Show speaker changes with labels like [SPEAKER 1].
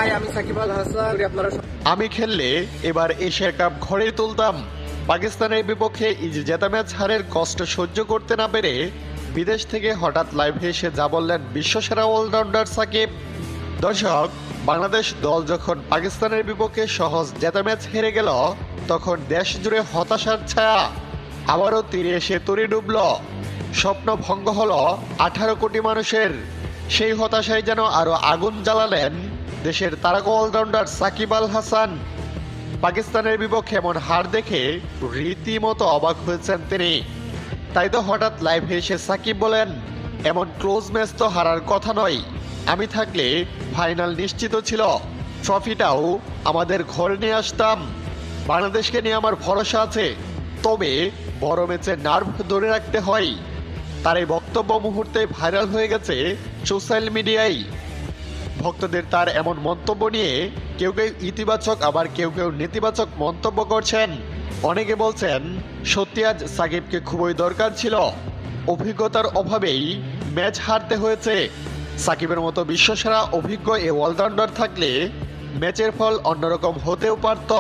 [SPEAKER 1] High, আমি সাকিব আল হাসান। আপনারা
[SPEAKER 2] আমি খেললে এবার এশিয়া কাপ ঘরে তুলতাম। পাকিস্তানের বিপক্ষে জেতা ম্যাচ হারের কষ্ট সহ্য করতে না পেরে বিদেশ থেকে হঠাৎ লাইভে এসে যা বললেন বিশ্বসেরা অলরাউন্ডার সাকিব। দর্শক, বাংলাদেশ দল যখন পাকিস্তানের বিপক্ষে সহজ জেতা ম্যাচ হেরে গেল, তখন দেশ জুড়ে হতাশার ছায়া আবারও তীরে এসে তরি ডুবল। স্বপ্ন ভঙ্গ হলো 18 কোটি মানুষের। সেই হতাশায় যেন আরো আগুন জ্বালালেন দেশের তারকা অলরাউন্ডার সাকিব আল হাসান। পাকিস্তানের বিপক্ষে এমন হার দেখে রীতিমতো অবাক হয়েছেন তিনি। তাই তো হঠাৎ লাইভে এসে সাকিব বলেন, এমন ক্লোজ ম্যাচ তো হারার কথা নয়। আমি থাকলে ফাইনাল নিশ্চিত ছিল, ট্রফিটাও আমাদের ঘরে নিয়ে আসতাম। বাংলাদেশকে নিয়ে আমার ভরসা আছে, তবে বড় ম্যাচে নার্ভ ধরে রাখতে হয়। তার এই বক্তব্য মুহূর্তে ভাইরাল হয়ে গেছে সোশ্যাল মিডিয়ায়। ভক্তদের তার এমন মন্তব্য নিয়ে কেউ কেউ ইতিবাচক, আবার কেউ কেউ নেতিবাচক মন্তব্য করছেন। অনেকে বলছেন, সত্যি আজ সাকিবকে খুবই দরকার ছিল, অভিজ্ঞতার অভাবেই ম্যাচ হারতে হয়েছে। সাকিবের মতো বিশ্বসেরা অভিজ্ঞ এ অলরাউন্ডার থাকলে ম্যাচের ফল অন্যরকম হতেও পারত।